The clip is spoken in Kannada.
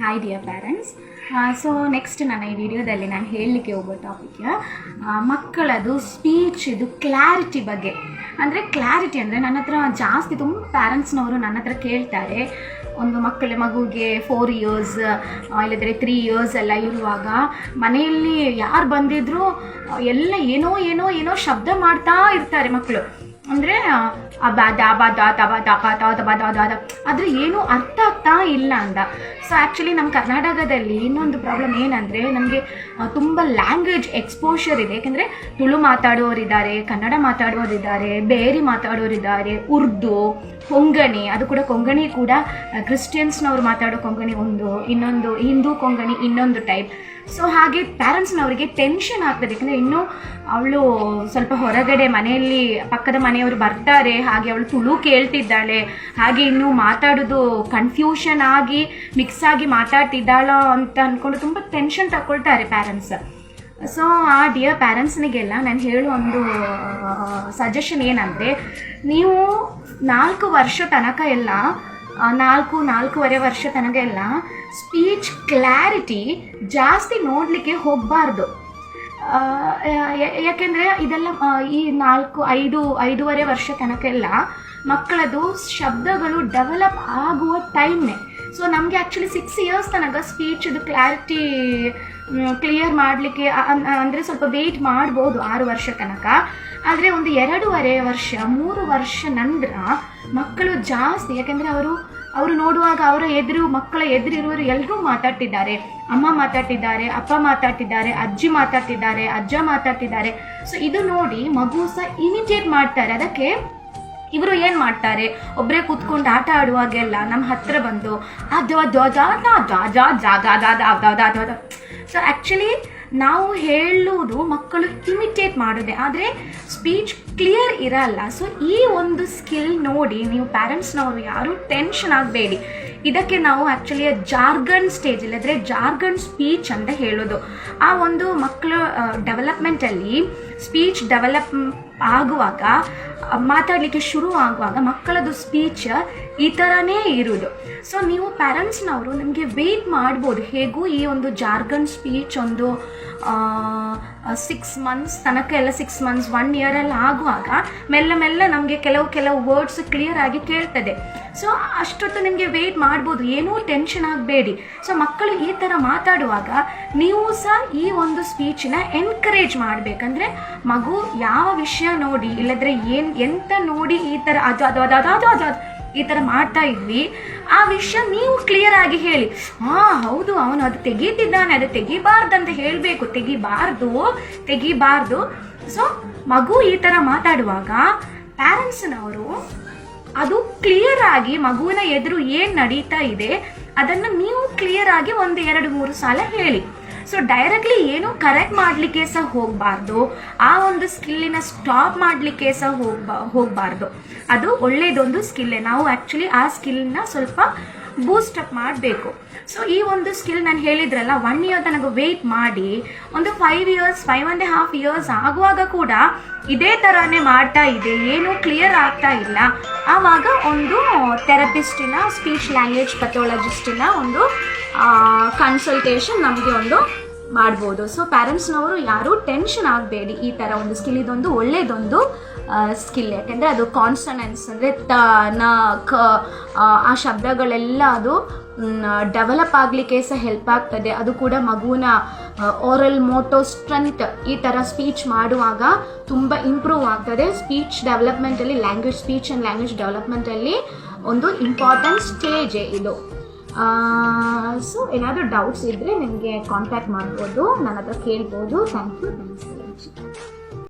Hi dear parents. So next ನನ್ನ ಈ ವಿಡಿಯೋದಲ್ಲಿ ನಾನು ಹೇಳಲಿಕ್ಕೆ ಹೋಗೋ ಟಾಪಿಕ್ ಮಕ್ಕಳದು ಸ್ಪೀಚ್ ಇದು ಕ್ಲಾರಿಟಿ ಬಗ್ಗೆ. ಅಂದರೆ ಕ್ಲಾರಿಟಿ ಅಂದರೆ ನನ್ನ ಹತ್ರ ಜಾಸ್ತಿ ತುಂಬ ಪ್ಯಾರೆಂಟ್ಸ್ನವರು ನನ್ನ ಹತ್ರ ಕೇಳ್ತಾರೆ. ಒಂದು ಮಗುಗೆ 4 years ಇಲ್ಲದ್ರೆ 3 years ಎಲ್ಲ ಇರುವಾಗ ಮನೆಯಲ್ಲಿ ಯಾರು ಬಂದಿದ್ರು ಎಲ್ಲ ಏನೋ ಏನೋ ಏನೋ ಶಬ್ದ ಮಾಡ್ತಾ ಇರ್ತಾರೆ ಮಕ್ಕಳು. ಅಂದರೆ ಆದರೆ ಏನೂ ಅರ್ಥ ಆಗ್ತಾ ಇಲ್ಲ ಅಂದ. ಸೊ ಆ್ಯಕ್ಚುಲಿ ನಮ್ಮ ಕರ್ನಾಟಕದಲ್ಲಿ ಇನ್ನೊಂದು ಪ್ರಾಬ್ಲಮ್ ಏನಂದರೆ ನಮಗೆ ತುಂಬ ಲ್ಯಾಂಗ್ವೇಜ್ ಎಕ್ಸ್ಪೋಷರ್ ಇದೆ. ಯಾಕೆಂದರೆ ತುಳು ಮಾತಾಡೋರಿದ್ದಾರೆ, ಕನ್ನಡ ಮಾತಾಡೋರಿದ್ದಾರೆ, ಬೇರೆ ಮಾತಾಡೋರಿದ್ದಾರೆ, ಉರ್ದು, ಕೊಂಗಣಿ, ಅದು ಕೂಡ ಕೊಂಗಣಿ ಕೂಡ ಕ್ರಿಶ್ಚಿಯನ್ಸ್ನವ್ರು ಮಾತಾಡೋ ಕೊಂಗಣಿ ಒಂದು, ಇನ್ನೊಂದು ಹಿಂದೂ ಕೊಂಗಣಿ ಇನ್ನೊಂದು ಟೈಪ್. ಸೊ ಹಾಗೆ ಪ್ಯಾರೆಂಟ್ಸ್ನವರಿಗೆ ಟೆನ್ಷನ್ ಆಗ್ತದೆ. ಯಾಕಂದರೆ ಇನ್ನೂ ಅವಳು ಸ್ವಲ್ಪ ಹೊರಗಡೆ ಮನೆಯಲ್ಲಿ ಪಕ್ಕದ ಮನೆಯವರು ಬರ್ತಾರೆ, ಹಾಗೆ ಅವಳು ತುಳು ಕೇಳ್ತಿದ್ದಾಳೆ, ಹಾಗೆ ಇನ್ನೂ ಮಾತಾಡೋದು ಕನ್ಫ್ಯೂಷನ್ ಆಗಿ ಮಿಕ್ಸ್ ಆಗಿ ಮಾತಾಡ್ತಿದ್ದಾಳ ಅಂತ ಅಂದ್ಕೊಂಡು ತುಂಬ ಟೆನ್ಷನ್ ತಗೊಳ್ತಾರೆ ಪ್ಯಾರೆಂಟ್ಸ್. ಸೊ ಆ ಡಿಯರ್ ಪ್ಯಾರೆಂಟ್ಸ್ನಿಗೆಲ್ಲ ನಾನು ಹೇಳೋ ಒಂದು ಸಜೆಷನ್ ಏನಂದರೆ, ನೀವು 4 ವರ್ಷ ತನಕ ಎಲ್ಲ 4.5 ವರ್ಷ ತನಕ ಎಲ್ಲ ಸ್ಪೀಚ್ ಕ್ಲಾರಿಟಿ ಜಾಸ್ತಿ ನೋಡಲಿಕ್ಕೆ ಹೋಗಬಾರ್ದು. ಯಾಕೆಂದರೆ ಇದೆಲ್ಲ ಈ 5.5 ವರ್ಷ ತನಕ ಎಲ್ಲ ಮಕ್ಕಳದು ಶಬ್ದಗಳು ಡೆವಲಪ್ ಆಗುವ ಟೈಮ್ನೇ. ಸೊ ನಮಗೆ ಆ್ಯಕ್ಚುಲಿ 6 years ತನಕ ಸ್ಪೀಚದು ಕ್ಲಾರಿಟಿ ಕ್ಲಿಯರ್ ಮಾಡಲಿಕ್ಕೆ ಅಂದರೆ ಸ್ವಲ್ಪ ವೆಯ್ಟ್ ಮಾಡ್ಬೋದು 6 ವರ್ಷ ತನಕ. ಆದರೆ ಒಂದು 2.5 ವರ್ಷ 3 ವರ್ಷ ನಂತರ ಮಕ್ಕಳು ಜಾಸ್ತಿ, ಯಾಕೆಂದರೆ ಅವರು ನೋಡುವಾಗ ಮಕ್ಕಳ ಎದುರಿರುವವರು ಎಲ್ಲರೂ ಮಾತಾಡ್ತಿದ್ದಾರೆ. ಅಮ್ಮ ಮಾತಾಡ್ತಿದ್ದಾರೆ, ಅಪ್ಪ ಮಾತಾಡ್ತಿದ್ದಾರೆ, ಅಜ್ಜಿ ಮಾತಾಡ್ತಿದ್ದಾರೆ, ಅಜ್ಜ ಮಾತಾಡ್ತಿದ್ದಾರೆ. ಸೊ ಇದು ನೋಡಿ ಮಗು ಸಹ ಇಮಿಟೇಟ್ ಮಾಡ್ತಾರೆ. ಅದಕ್ಕೆ ಇವರು ಏನು ಮಾಡ್ತಾರೆ, ಒಬ್ಬರೇ ಕೂತ್ಕೊಂಡು ಆಟ ಆಡುವಾಗೆಲ್ಲ ನಮ್ಮ ಹತ್ರ ಬಂದು ಸೊ ಆ್ಯಕ್ಚುಲಿ ನಾವು ಹೇಳುವುದು ಮಕ್ಕಳು ಇಮಿಟೇಟ್ ಮಾಡೋದೆ, ಆದರೆ ಸ್ಪೀಚ್ ಕ್ಲಿಯರ್ ಇರಲ್ಲ. ಸೊ ಈ ಒಂದು ಸ್ಕಿಲ್ ನೋಡಿ ನೀವು ಪ್ಯಾರೆಂಟ್ಸ್ನವರು ಯಾರೂ ಟೆನ್ಷನ್ ಆಗಬೇಡಿ. ಇದಕ್ಕೆ ನಾವು ಆ್ಯಕ್ಚುಲಿ ಜಾರ್ಗನ್ ಸ್ಟೇಜ್ ಇಲ್ಲದ್ರೆ ಜಾರ್ಗನ್ ಸ್ಪೀಚ್ ಅಂತ ಹೇಳೋದು. ಆ ಒಂದು ಮಕ್ಕಳ ಡೆವಲಪ್ಮೆಂಟಲ್ಲಿ ಸ್ಪೀಚ್ ಡೆವಲಪ್ ಆಗುವಾಗ, ಮಾತಾಡಲಿಕ್ಕೆ ಶುರು ಆಗುವಾಗ ಮಕ್ಕಳದು ಸ್ಪೀಚ್ ಈ ಥರನೇ ಇರೋದು. ಸೊ ನೀವು ಪ್ಯಾರೆಂಟ್ಸ್ನವರು ನಿಮಗೆ ವೆಯ್ಟ್ ಮಾಡ್ಬೋದು. ಹೇಗೂ ಈ ಒಂದು ಜಾರ್ಗನ್ ಸ್ಪೀಚ್ ಒಂದು 6 months ತನಕ ಎಲ್ಲ 6 months 1 year ಎಲ್ಲ ಆಗುವಾಗ ಮೆಲ್ಲ ನಮಗೆ ಕೆಲವು ವರ್ಡ್ಸ್ ಕ್ಲಿಯರ್ ಆಗಿ ಕೇಳ್ತದೆ. ಸೊ ಅಷ್ಟೊತ್ತು ನಿಮಗೆ ವೆಯ್ಟ್ ಮಾಡ್ಬೋದು, ಏನೂ ಟೆನ್ಷನ್ ಆಗಬೇಡಿ. ಸೊ ಮಕ್ಕಳು ಈ ಥರ ಮಾತಾಡುವಾಗ ನೀವು ಸಹ ಈ ಒಂದು ಸ್ಪೀಚನ್ನ ಎನ್ಕರೇಜ್ ಮಾಡಬೇಕಂದ್ರೆ, ಮಗು ಯಾವ ವಿಷಯ ನೋಡಿ ಇಲ್ಲದ್ರೆ ಎಂತ ನೋಡಿ ಈ ಥರ ಈ ಥರ ಮಾಡ್ತಾ ಇದ್ವಿ, ಆ ವಿಷಯ ನೀವು ಕ್ಲಿಯರ್ ಆಗಿ ಹೇಳಿ. ಹೌದು, ಅವನು ಅದು ತೆಗೀತಿದ್ದಾನೆ, ಅದು ತೆಗಿಬಾರ್ದಂತ ಹೇಳಬೇಕು. ತೆಗಿಬಾರ್ದು. ಸೊ ಮಗು ಈ ಥರ ಮಾತಾಡುವಾಗ ಪ್ಯಾರೆಂಟ್ಸ್ನವರು ಅದು ಕ್ಲಿಯರ್ ಆಗಿ ಮಗುವಿನ ಎದುರು ಏನು ನಡೀತಾ ಇದೆ ಅದನ್ನು ನೀವು ಕ್ಲಿಯರ್ ಆಗಿ 1-2-3 ಸಲ ಹೇಳಿ. ಸೊ ಡೈರೆಕ್ಟ್ಲಿ ಏನು ಕರೆಕ್ಟ್ ಮಾಡಲಿಕ್ಕೆ ಸಹ ಹೋಗಬಾರ್ದು, ಆ ಒಂದು ಸ್ಕಿಲ್ಲಿನ ಸ್ಟಾಪ್ ಮಾಡಲಿಕ್ಕೆ ಸಹ ಹೋಗಬಾರ್ದು. ಅದು ಒಳ್ಳೆಯದೊಂದು ಸ್ಕಿಲ್ಲೇ. ನಾವು ಆ್ಯಕ್ಚುಲಿ ಆ ಸ್ಕಿಲ್ನ ಸ್ವಲ್ಪ ಬೂಸ್ಟಪ್ ಮಾಡಬೇಕು. ಸೊ ಈ ಒಂದು ಸ್ಕಿಲ್ ನಾನು ಹೇಳಿದ್ರಲ್ಲ, 1 year ತನಕ ವೆಯ್ಟ್ ಮಾಡಿ ಒಂದು 5.5 years ಆಗುವಾಗ ಕೂಡ ಇದೇ ಥರನೇ ಮಾಡ್ತಾ ಇದೆ, ಏನೂ ಕ್ಲಿಯರ್ ಆಗ್ತಾ ಇಲ್ಲ, ಆವಾಗ ಒಂದು ಥೆರಪಿಸ್ಟಿನ, ಸ್ಪೀಚ್ ಲ್ಯಾಂಗ್ವೇಜ್ ಪಥಾಲಜಿಸ್ಟಿನ ಒಂದು ಕನ್ಸಲ್ಟೇಷನ್ ನಮಗೆ ಒಂದು ಮಾಡ್ಬೋದು. ಸೊ ಪ್ಯಾರೆಂಟ್ಸ್ನವರು ಯಾರೂ ಟೆನ್ಷನ್ ಆಗಬೇಡಿ. ಈ ಥರ ಒಂದು ಸ್ಕಿಲ್ ಇದೊಂದು ಒಳ್ಳೆಯದೊಂದು ಸ್ಕಿಲ್. ಯಾಕೆಂದರೆ ಅದು ಕಾನ್ಸನೆನ್ಸ್ ಅಂದರೆ ತ ನ ಕ ಆ ಶಬ್ದಗಳೆಲ್ಲ ಅದು ಡೆವಲಪ್ ಆಗಲಿಕ್ಕೆ ಸಹ ಹೆಲ್ಪ್ ಆಗ್ತದೆ. ಅದು ಕೂಡ ಮಗುವಿನ ಓರಲ್ ಮೋಟೋ ಸ್ಟ್ರೆಂತ್ ಈ ಥರ ಸ್ಪೀಚ್ ಮಾಡುವಾಗ ತುಂಬ ಇಂಪ್ರೂವ್ ಆಗ್ತದೆ. ಸ್ಪೀಚ್ ಡೆವಲಪ್ಮೆಂಟಲ್ಲಿ ಸ್ಪೀಚ್ ಆ್ಯಂಡ್ ಲ್ಯಾಂಗ್ವೇಜ್ ಡೆವಲಪ್ಮೆಂಟಲ್ಲಿ ಒಂದು ಇಂಪಾರ್ಟೆಂಟ್ ಸ್ಟೇಜೇ ಇದು. ಸೊ ಏನಾದರೂ ಡೌಟ್ಸ್ ಇದ್ದರೆ ನನಗೆ ಕಾಂಟ್ಯಾಕ್ಟ್ ಮಾಡ್ಬೋದು, ನನ್ನ ಹತ್ರ ಕೇಳ್ಬೋದು. Thank you.